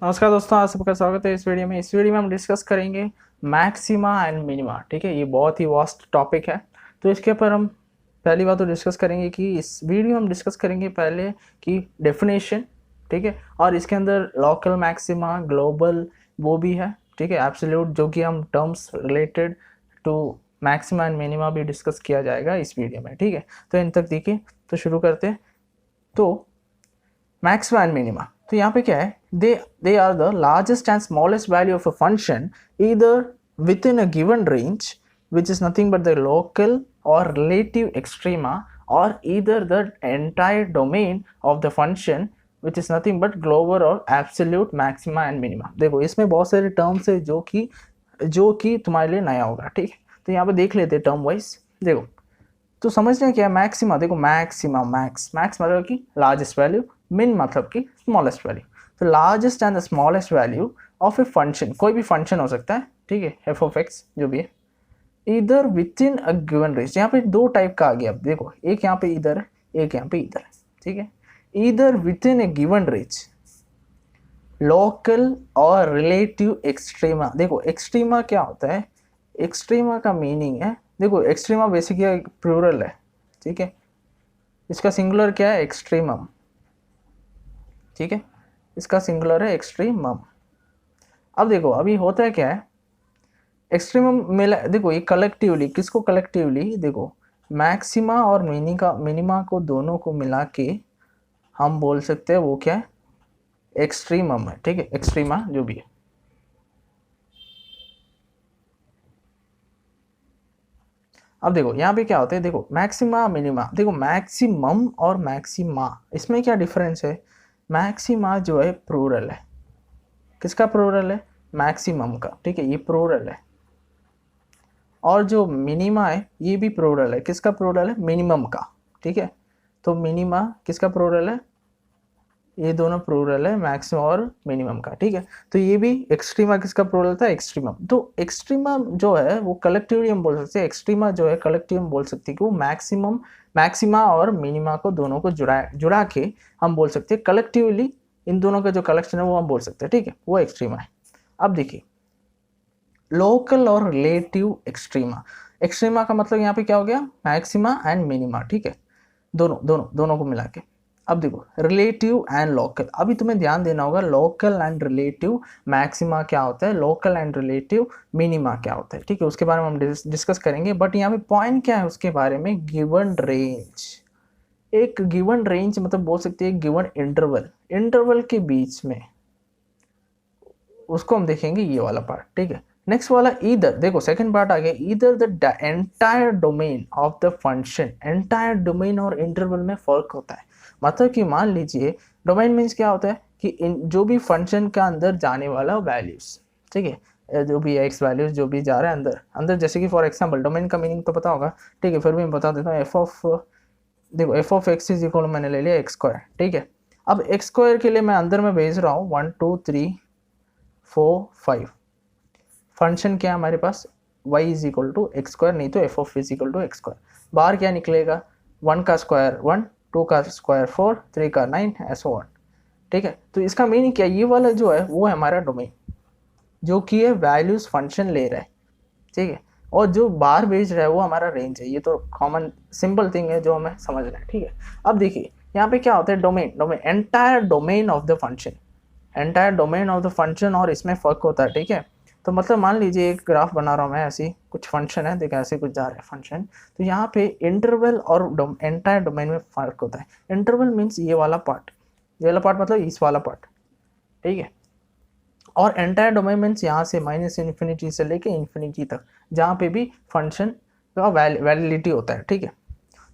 नमस्कार दोस्तों, आप सबका स्वागत है इस वीडियो में। हम डिस्कस करेंगे मैक्सिमा एंड मिनिमा। ठीक है, ये बहुत ही वास्ट टॉपिक है। तो इसके ऊपर हम पहली बात तो डिस्कस करेंगे कि इस वीडियो में हम डिस्कस करेंगे पहले कि डेफिनेशन, ठीक है, और इसके अंदर लोकल मैक्सिमा, ग्लोबल वो भी है, ठीक है, एब्सोल्यूट, जो कि हम terms related to maxima and minima भी डिस्कस किया जाएगा इस वीडियो में। ठीक है, तो इन तक देखिए। तो शुरू करते हैं। तो मैक्सिमा एंड मिनिमा, तो यहाँ पे क्या है, they are the largest and smallest value of a function either within a given range which is nothing but the local or relative extrema, or either the entire domain of the function which is nothing but global or absolute maxima and minima। देखो इसमें बहुत सारे terms है जो कि तुम्हारे लिए नया होगा। ठीक है, तो यहाँ पे देख लेते हैं टर्म वाइज। देखो तो समझना क्या है मैक्सिमा। देखो मैक्सिमा, मैक्स मतलब कि लार्जेस्ट वैल्यू, मिन मतलब कि स्मॉलेस्ट वैल्यू। तो largest and the smallest value of a function, कोई भी फंक्शन हो सकता है, ठीक है, एफ ऑफ एक्स जो भी है, इधर with in a given range. यहाँ पे दो टाइप का आ गया। अब देखो एक यहाँ पे इधर है, एक यहाँ पे इधर है, ठीक है। इधर with in A given range, local और रिलेटिव एक्सट्रीमा। देखो एक्सट्रीमा क्या होता है, एक्सट्रीमा का मीनिंग है, देखो एक्सट्रीमा बेसिकली प्लूरल है, ठीक है, इसका सिंगुलर क्या है, एक्सट्रीमम, ठीक है, इसका सिंगुलर है एक्सट्रीमम। अब देखो अभी होता है क्या है, एक्सट्रीमम मिला, देखो ये कलेक्टिवली, किसको कलेक्टिवली, देखो मैक्सिमा और मिनिमा को दोनों को मिला के हम बोल सकते हैं वो क्या है, एक्सट्रीमम है, ठीक है, एक्सट्रीमा जो भी है। अब देखो यहाँ पे क्या होता है, देखो मैक्सिमा मिनिमा, देखो मैक्सिमम और मैक्सिमा, इसमें क्या डिफरेंस है। मैक्सिमा जो है प्लूरल है, किसका प्लूरल है, मैक्सिमम का, ठीक है, ये प्लूरल है। और जो मिनिमा है ये भी प्लूरल है, किसका प्लूरल है, मिनिमम का, ठीक है। तो मिनिमा किसका प्लूरल है, ये दोनों प्लूरल है, मैक्सिमम और मिनिमम का, ठीक है। तो ये भी एक्सट्रीमा किसका प्लूरल था, एक्सट्रीमम। तो एक्सट्रीमा जो है वो कलेक्टिवली हम बोल सकते हैं, एक्सट्रीमा जो है कलेक्टिव हम बोल सकते हैं कि वो मैक्सिमा और मिनिमा को दोनों को जुड़ा के हम बोल सकते हैं कलेक्टिवली, इन दोनों का जो कलेक्शन है वो हम बोल सकते हैं, ठीक है, वो एक्सट्रीमा है। अब देखिए लोकल और रिलेटिव एक्सट्रीमा। एक्सट्रीमा का मतलब यहाँ पे क्या हो गया, मैक्सिमा एंड मिनिमा, ठीक है, दोनों को मिला के। अब देखो रिलेटिव एंड लोकल, अभी तुम्हें ध्यान देना होगा, लोकल एंड रिलेटिव मैक्सिमा क्या होता है, लोकल एंड रिलेटिव मिनिमा क्या होता है, ठीक है, उसके बारे में हम डिस्कस करेंगे। बट यहाँ पे पॉइंट क्या है उसके बारे में, गिवन रेंज। एक गिवन रेंज मतलब बोल सकते हैं गिवन इंटरवल के बीच में, उसको हम देखेंगे ये वाला पार्ट, ठीक है। नेक्स्ट वाला ईदर, देखो सेकंड पार्ट आ गया, either the entire domain of the function. Entire domain और इंटरवल में फर्क होता है। मतलब कि मान लीजिए डोमेन मीन्स क्या होता है कि जो भी फंक्शन का अंदर जाने वाला वैल्यूज, ठीक है, जो भी एक्स वैल्यूज जो भी जा रहा है अंदर अंदर, जैसे कि फॉर एग्जांपल डोमेन का मीनिंग तो पता होगा, ठीक है, फिर भी मैं बता देता हूँ। देखो F of x is equal, मैंने ले लिया एक्स स्क्वायर, ठीक है। अब एक्स स्क्वायर के लिए मैं अंदर में भेज रहा हूँ 1 2 3 4 5। फंक्शन क्या है हमारे पास, y is equal to X square, नहीं तो F of is equal to X square. बाहर क्या निकलेगा, 1 का स्क्वायर 1, 2 का स्क्वायर 4, 3 का 9, ऐसा वन, ठीक है। तो इसका मीनिंग क्या, ये वाला जो है वो है हमारा डोमेन, जो कि है वैल्यूज फंक्शन ले रहा है, ठीक है, और जो बाहर भेज रहा है वो हमारा रेंज है। ये तो कॉमन सिंपल थिंग है जो हमें समझना है, ठीक है। अब देखिए यहाँ पे क्या होता है, domain entire domain of the function, entire domain of the function, और इसमें फर्क होता है, ठीक है। तो मतलब मान लीजिए एक ग्राफ बना रहा हूँ मैं, ऐसी कुछ फंक्शन है, देखो ऐसे कुछ जा रहा है फंक्शन, तो यहाँ पे इंटरवल और एंटायर डोमेन में फर्क होता है। इंटरवल मीन्स ये वाला पार्ट, मतलब इस वाला पार्ट, ठीक है, और एंटायर डोमेन मीन्स यहाँ से माइनस इन्फिनिटी से लेके इन्फिनिटी तक, जहाँ पे भी फंक्शन का वैलिडिटी होता है, ठीक है।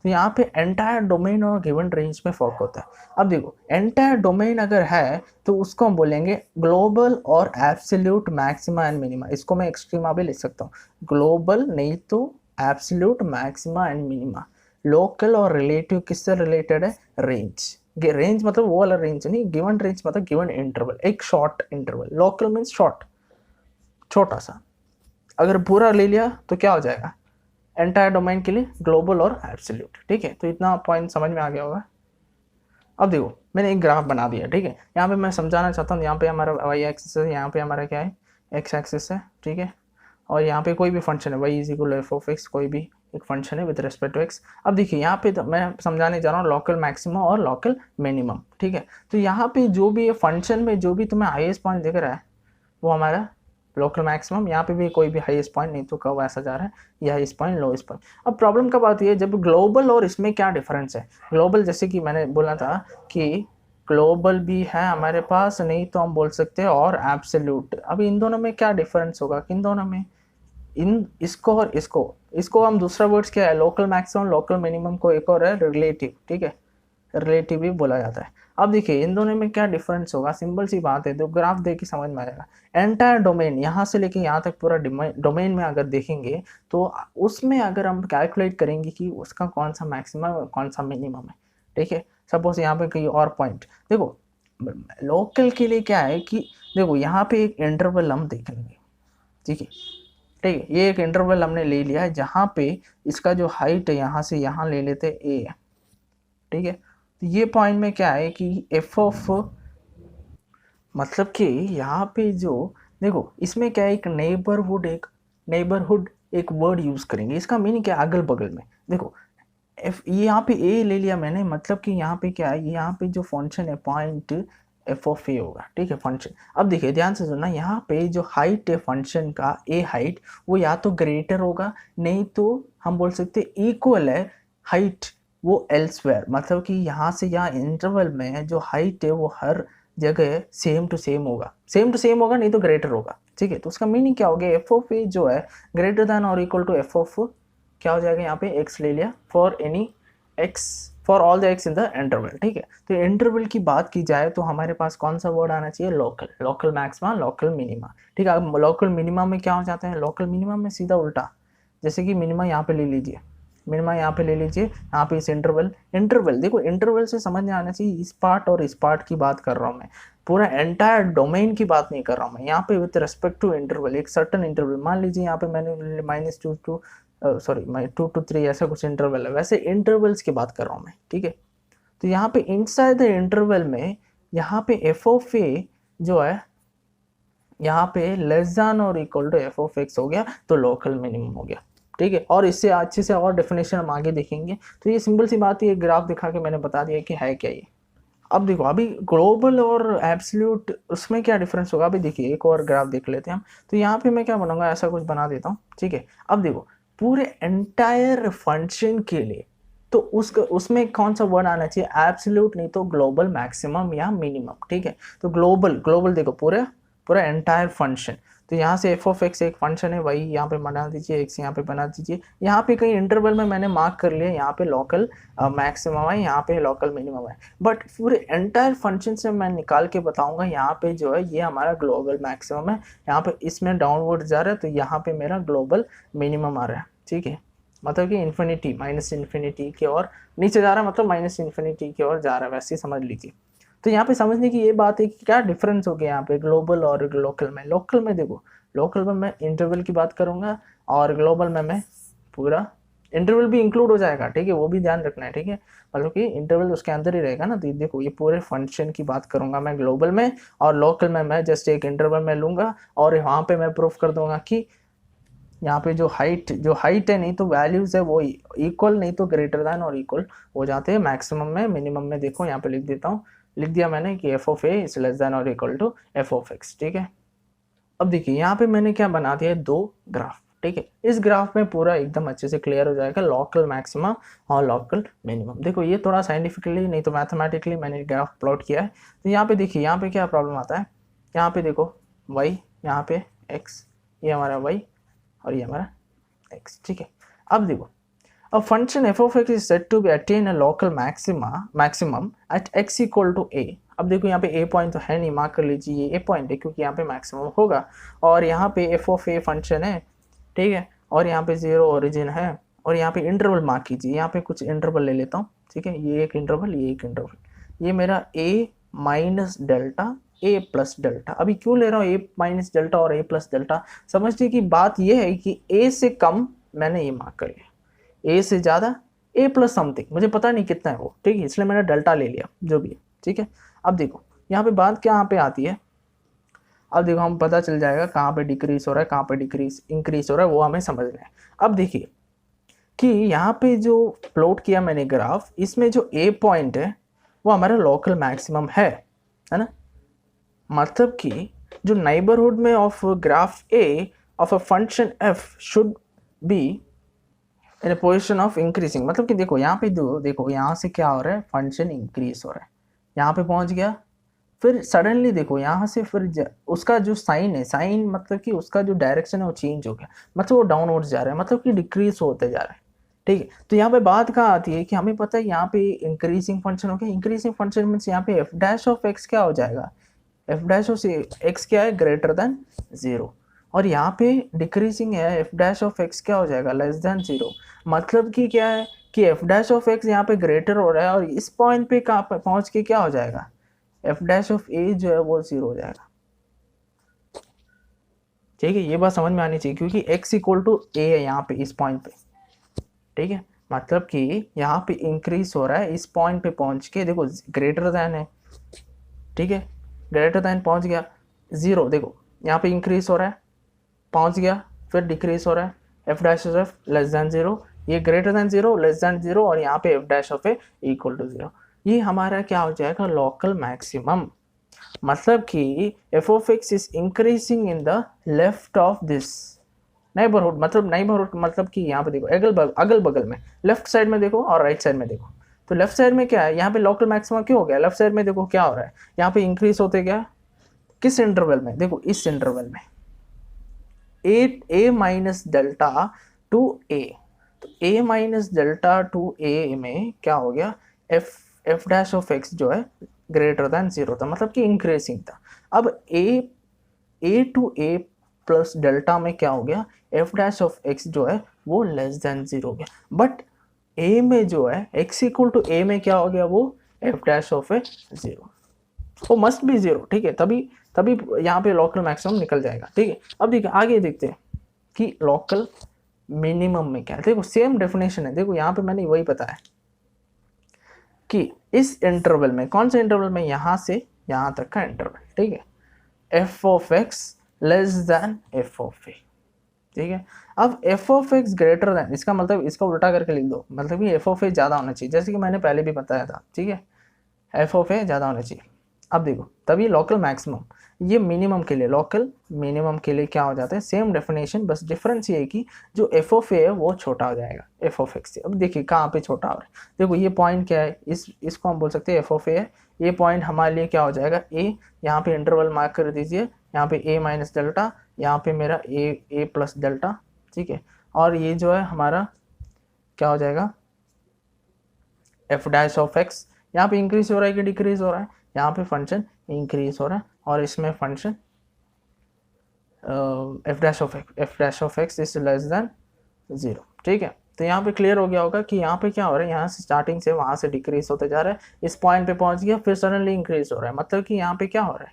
तो यहाँ पे एंटायर डोमेन और गिवन रेंज में फर्क होता है। अब देखो एंटायर डोमेन अगर है तो उसको हम बोलेंगे ग्लोबल और एब्सोल्यूट मैक्सिमा एंड मिनिमा। इसको मैं एक्सट्रीमा भी लिख सकता हूँ, ग्लोबल नहीं तो absolute maxima and minima. Local और रिलेटिव किससे रिलेटेड है, रेंज। रेंज मतलब वो वाला रेंज नहीं, गिवन रेंज मतलब गिवन इंटरवल, एक short interval. Local means short, छोटा सा। अगर पूरा ले लिया तो क्या हो जाएगा, एंटायर डोमेन के लिए ग्लोबल और एब्सोल्यूट, ठीक है। तो इतना पॉइंट समझ में आ गया होगा। अब देखो मैंने एक ग्राफ बना दिया, ठीक है। यहाँ पे मैं समझाना चाहता हूँ, यहाँ पे हमारा वाई एक्सिस है, यहाँ पे हमारा क्या है एक्स एक्सिस है, ठीक है। और यहाँ पे कोई भी फंक्शन है Y is equal to F of X, कोई भी एक फंक्शन है विद रिस्पेक्ट टू एक्स। अब देखिए यहाँ पे तो मैं समझाने जा रहा हूँ लोकल मैक्सिमम और लोकल मिनिमम, ठीक है। तो यहाँ पे जो भी फंक्शन में जो भी तुम्हें हाईएस्ट पॉइंट दिख रहा है वो हमारा लोकल मैक्सिमम। यहाँ पे भी कोई भी हाईएस्ट पॉइंट नहीं तो कब ऐसा जा रहा है ये हाईएस्ट पॉइंट लोएस्ट पॉइंट। अब प्रॉब्लम कब आती है, जब ग्लोबल और इसमें क्या डिफरेंस है। ग्लोबल जैसे कि मैंने बोला था कि ग्लोबल भी है हमारे पास, नहीं तो हम बोल सकते हैं और एब्सोल्यूट। अब इन दोनों में क्या डिफरेंस होगा, किन दोनों में, इन इसको और इसको हम दूसरा वर्ड्स क्या है लोकल मैक्सिमम लोकल मिनिमम को एक और है रिलेटिव, ठीक है, रिलेटिव भी बोला जाता है। अब देखिए इन दोनों में क्या डिफरेंस होगा, सिंपल सी बात है, तो ग्राफ देख के समझ में आ जाएगा। एंटायर डोमेन यहाँ से लेके यहाँ तक पूरा डोमेन में अगर देखेंगे तो उसमें अगर हम कैलकुलेट करेंगे कि उसका कौन सा मैक्सिमम और कौन सा मिनिमम है, ठीक है। सपोज यहाँ पे कहीं और पॉइंट देखो, लोकल के लिए क्या है कि देखो यहाँ पे एक इंटरवल हम देख लेंगे, ठीक है, ठीक है। ये एक इंटरवल हमने ले लिया है जहाँ पे इसका जो हाइट है यहाँ से यहाँ ले लेते ए है, ठीक है। तो ये पॉइंट में क्या है कि एफ ऑफ मतलब कि यहाँ पे जो देखो इसमें क्या है एक नेबरहुड एक वर्ड यूज करेंगे, इसका मीनिंग क्या है अगल बगल में। देखो एफ ये यहाँ पे ए ले लिया मैंने, मतलब कि यहाँ पे क्या है, यहाँ पे जो फंक्शन है पॉइंट एफ ऑफ ए होगा, ठीक है फंक्शन। अब देखिए ध्यान से सुनना, यहाँ पे जो हाइट है फंक्शन का ए हाइट वो या तो ग्रेटर होगा नहीं तो हम बोल सकते इक्वल है हाइट वो एल्सवेयर, मतलब कि यहाँ से यहाँ इंटरवल में जो हाइट है वो हर जगह सेम टू सेम होगा, नहीं तो ग्रेटर होगा, ठीक है। तो उसका मीनिंग क्या हो गया, एफ ऑफ ए जो है ग्रेटर देन और इक्वल टू एफ ऑफ क्या हो जाएगा, यहाँ पे एक्स ले लिया for any x for all the x in the interval, ठीक है। तो इंटरवल की बात की जाए तो हमारे पास कौन सा वर्ड आना चाहिए, लोकल मैक्सिमा लोकल मिनिमा, ठीक है। अब लोकल मिनिमा में क्या हो जाता है, लोकल मिनिमा में सीधा उल्टा, जैसे कि मिनिमा यहाँ पे ले लीजिए, यहाँ पे इस इंटरवल देखो इंटरवल से समझ में आना चाहिए इस पार्ट और इस पार्ट की बात कर रहा हूँ मैं, पूरा एंटायर डोमेन की बात नहीं कर रहा हूँ मैं। यहाँ पे विद रेस्पेक्ट टू इंटरवल एक सर्टन इंटरवल मान लीजिए, यहाँ पे मैंने -2 to 2 to 3 ऐसा कुछ इंटरवल है, वैसे इंटरवल्स की बात कर रहा हूँ मैं, ठीक है। तो यहाँ पे इनसाइड द इंटरवल में यहाँ पे एफ ऑफ ए जो है यहाँ पे लेस देन और equal to F of X हो गया तो लोकल मिनिमम हो गया, ठीक है। और इससे अच्छे से और डेफिनेशन हम आगे देखेंगे। तो ये सिंपल सी बात है, ये ग्राफ दिखा के मैंने बता दिया कि है क्या ये। अब देखो अभी ग्लोबल और एब्सोल्यूट उसमें क्या डिफरेंस होगा, अभी देखिए एक और ग्राफ देख लेते हैं हम। तो यहाँ पे मैं क्या बनाऊंगा, ऐसा कुछ बना देता हूँ, ठीक है। अब देखो पूरे एंटायर फंक्शन के लिए तो उसमें कौन सा वर्ड आना चाहिए, एब्सोल्यूट नहीं तो ग्लोबल मैक्सिमम या मिनिमम, ठीक है। तो ग्लोबल देखो पूरा एंटायर फंक्शन, तो यहाँ से एफ ऑफ एक्स एक फंक्शन है वही यहाँ पे बना दीजिए, एक्स यहाँ पे बना दीजिए। यहाँ पे कहीं इंटरवल में मैंने मार्क कर लिया, यहाँ पे लोकल मैक्सिमम है, यहाँ पे लोकल मिनिमम है, बट पूरे एंटायर फंक्शन से मैं निकाल के बताऊंगा यहाँ पे जो है ये हमारा ग्लोबल मैक्सिमम है, यहाँ पे इसमें डाउनवर्ड जा रहा है तो यहाँ पे मेरा ग्लोबल मिनिमम आ रहा है, ठीक है। मतलब कि इन्फिनिटी -इन्फिनिटी की ओर नीचे जा रहा है, मतलब -इन्फिनिटी की ओर जा रहा है, वैसे ही समझ लीजिए। तो यहाँ पे समझने की ये बात है कि क्या डिफरेंस हो गया यहाँ पे ग्लोबल और लोकल में। लोकल में देखो, लोकल में मैं इंटरवल की बात करूंगा और ग्लोबल में मैं पूरा इंटरवल भी इंक्लूड हो जाएगा, ठीक है, वो भी ध्यान रखना है, ठीक है। मतलब कि इंटरवल उसके अंदर ही रहेगा ना। तो देखो ये पूरे फंक्शन की बात करूंगा मैं ग्लोबल में, और लोकल में मैं जस्ट एक इंटरवल में लूंगा और वहाँ पे मैं प्रूफ कर दूंगा कि यहाँ पे जो हाइट है नहीं तो वैल्यूज है वो इक्वल नहीं तो ग्रेटर दैन और इक्वल हो जाते हैं मैक्सिमम में मिनिमम में। देखो यहाँ पे लिख देता हूँ, लिख दिया मैंने कि F of A is less than और equal to F of X, ठीक है। अब देखिए यहाँ पे मैंने क्या बना दिया है, 2 ग्राफ, ठीक है। इस ग्राफ में पूरा एकदम अच्छे से क्लियर हो जाएगा लोकल मैक्सिमम और लोकल मिनिमम। देखो ये थोड़ा साइंटिफिकली नहीं तो मैथमेटिकली मैंने ग्राफ प्लॉट किया है। तो यहाँ पे देखिए यहाँ पे क्या प्रॉब्लम आता है, यहाँ पे देखो वाई, यहाँ पे एक्स, ये हमारा वाई और ये हमारा x, ठीक है। अब देखो a function f of x is said to be attain a local maximum at x equal to a। अब देखो यहाँ पे a पॉइंट तो है नहीं, मार्क कर लीजिए ये a पॉइंट है क्योंकि यहाँ पे मैक्सिमम होगा, और यहाँ पे f of a फंक्शन है, ठीक है, और यहाँ पे 0 ओरिजिन है, और यहाँ पे इंटरवल मार्क कीजिए, यहाँ पे कुछ इंटरवल ले लेता हूँ, ठीक है। ये एक इंटरवल, ये एक इंटरवल, ये मेरा a minus delta a plus delta. अभी क्यों ले रहा हूँ a माइनस डेल्टा और a प्लस डेल्टा, समझने की बात यह है कि a से कम मैंने ये मार्क कर लिया, a से ज़्यादा ए प्लस समथिंग, मुझे पता नहीं कितना है वो, ठीक है, इसलिए मैंने डेल्टा ले लिया जो भी है, ठीक है। अब देखो यहाँ पे बात क्या यहाँ पे आती है, अब देखो हम पता चल जाएगा कहाँ पे डिक्रीज हो रहा है, कहाँ पे डिक्रीज इंक्रीज हो रहा है, वो हमें समझना है। अब देखिए कि यहाँ पे जो प्लॉट किया मैंने ग्राफ, इसमें जो ए पॉइंट है वो हमारा लोकल मैक्सिमम है ना, मतलब कि जो नाइबरहुड में of graph A of a function F should be in a position of increasing, मतलब कि देखो यहाँ पे देखो यहाँ से क्या हो रहा है, फंक्शन इंक्रीज हो रहा है, यहाँ पे पहुँच गया, फिर सडनली देखो यहाँ से फिर उसका जो साइन है, साइन मतलब कि उसका जो डायरेक्शन है वो चेंज हो गया, मतलब वो डाउनवर्ड्स जा रहा है, मतलब कि डिक्रीज होते जा रहा है, ठीक है। तो यहाँ पे बात कहाँ आती है कि हमें पता है यहाँ पे इंक्रीजिंग फंक्शन हो गया, इंक्रीजिंग फंक्शन मीन्स यहाँ पे एफ डैश ऑफ एक्स क्या हो जाएगा, एफ डैश ऑफ एक्स क्या है, ग्रेटर देन 0, और यहाँ पे डिक्रीजिंग है, एफ डैश ऑफ एक्स क्या हो जाएगा, लेस देन 0, मतलब कि क्या है कि एफ डैश ऑफ एक्स यहाँ पे ग्रेटर हो रहा है, और इस पॉइंट पे कहाँ पे पहुँच के क्या हो जाएगा, एफ डैश ऑफ ए जो है वो 0 हो जाएगा, ठीक है। ये बात समझ में आनी चाहिए क्योंकि x इक्वल टू ए है यहाँ पे इस पॉइंट पे, ठीक है, मतलब कि यहाँ पे इंक्रीज हो रहा है, इस पॉइंट पे पहुँच के देखो ग्रेटर दैन है, ठीक है, ग्रेटर दैन पहुँच गया 0, देखो यहाँ पे इंक्रीज हो रहा है, पहुँच गया, फिर डिक्रीज हो रहा है, F dash of F less than 0, ये ग्रेटर दैन 0 लेस दैन 0, और यहाँ पे F dash of A equal to 0, ये हमारा क्या हो जाएगा, लोकल मैक्सिमम, मतलब कि F of x is increasing in the left of this neighbourhood, मतलब नेबरहुड मतलब कि यहाँ पे देखो अगल बगल में, लेफ्ट साइड में देखो और राइट साइड में देखो, तो लेफ्ट साइड में क्या है, यहाँ पे लोकल मैक्सिमम क्यों हो गया, लेफ्ट साइड में देखो क्या हो रहा है, यहाँ पे इंक्रीज होते क्या, किस इंटरवल में, देखो इस इंटरवल में ए माइनस डेल्टा टू ए, तो ए माइनस डेल्टा टू ए में क्या हो गया, एफ डैश ऑफ एक्स जो है ग्रेटर दैन 0 था, मतलब कि इंक्रीजिंग था। अब ए टू ए प्लस डेल्टा में क्या हो गया, एफ डैश ऑफ एक्स जो है वो लेस दैन 0 हो गया, बट ए में जो है x इक्वल टू ए में क्या हो गया, वो एफ डैश ऑफ ए 0, वो मस्ट बी 0, ठीक है, तभी यहाँ पे लोकल मैक्सिमम निकल जाएगा, ठीक है। अब देखिए आगे देखते हैं कि लोकल मिनिमम में क्या है, देखो सेम डेफिनेशन है, देखो यहाँ पे मैंने वही बताया कि इस इंटरवल में, कौन से इंटरवल में, यहाँ से यहाँ तक का इंटरवल, ठीक है, F of X less than F of A, ठीक है। अब F of X greater than, इसका मतलब इसका उल्टा करके लिख दो, मतलब कि एफ ऑफ ए ज़्यादा होना चाहिए, जैसे कि मैंने पहले भी बताया था, ठीक है, एफ ऑफ ए ज़्यादा होना चाहिए। अब देखो तभी लोकल मैक्सिमम, ये मिनिमम के लिए, लोकल मिनिमम के लिए क्या हो जाता है, सेम डेफिनेशन, बस डिफरेंस ये है कि जो एफ ऑफ ए है वो छोटा हो जाएगा एफ ऑफ एक्स से। अब देखिए कहाँ पे छोटा हो रहा है, देखो ये पॉइंट क्या है, इसको हम बोल सकते हैं एफ ऑफ ए है, ये पॉइंट हमारे लिए क्या हो जाएगा, ए, यहाँ पे इंटरवल मार्क कर दीजिए, यहाँ पे ए माइनस डेल्टा, यहाँ पे मेरा ए प्लस डेल्टा, ठीक है, और ये जो है हमारा क्या हो जाएगा, एफ डैश ऑफ एक्स, यहाँ पे इंक्रीज हो रहा है कि डिक्रीज हो रहा है, यहाँ पे फंक्शन इंक्रीज हो रहा है, और इसमें function F dash of x is less than 0, ठीक है। तो यहाँ पे क्लियर हो गया होगा कि यहाँ पे क्या हो रहा है, यहाँ से स्टार्टिंग से वहाँ से डिक्रीज होते जा रहा है, इस पॉइंट पे पहुँच गया, फिर सडनली इंक्रीज हो रहा है, मतलब कि यहाँ पे क्या हो रहा है,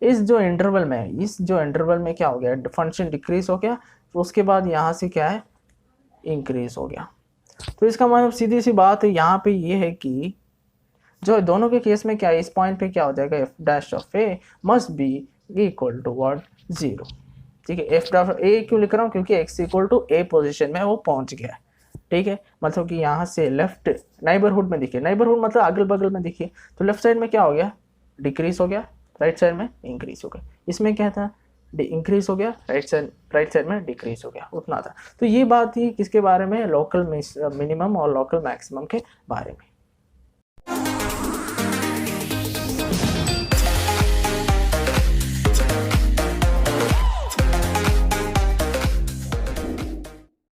इस जो इंटरवल में क्या हो गया, फंक्शन डिक्रीज हो गया, तो उसके बाद यहाँ से क्या है, इंक्रीज हो गया। तो इसका मतलब सीधी सी बात है यहाँ पे ये है कि जो दोनों के केस में क्या है, इस पॉइंट पे क्या हो जाएगा, F dash of A must be equal to what, 0, ठीक है। एफ डैश ए क्यों लिख रहा हूँ, क्योंकि X equal to A position में वो पहुंच गया, ठीक है, मतलब कि यहाँ से लेफ्ट नाइबरहुड में दिखे, नाइबरहुड मतलब अगल बगल में दिखे, तो लेफ्ट साइड में क्या हो गया, डिक्रीज हो गया, राइट साइड में इंक्रीज हो गया, इसमें क्या था, इंक्रीज हो गया, राइट साइड में डिक्रीज हो गया, उतना था। तो ये बात थी किसके बारे में, लोकल मिनिमम और लोकल मैक्सिमम के बारे में।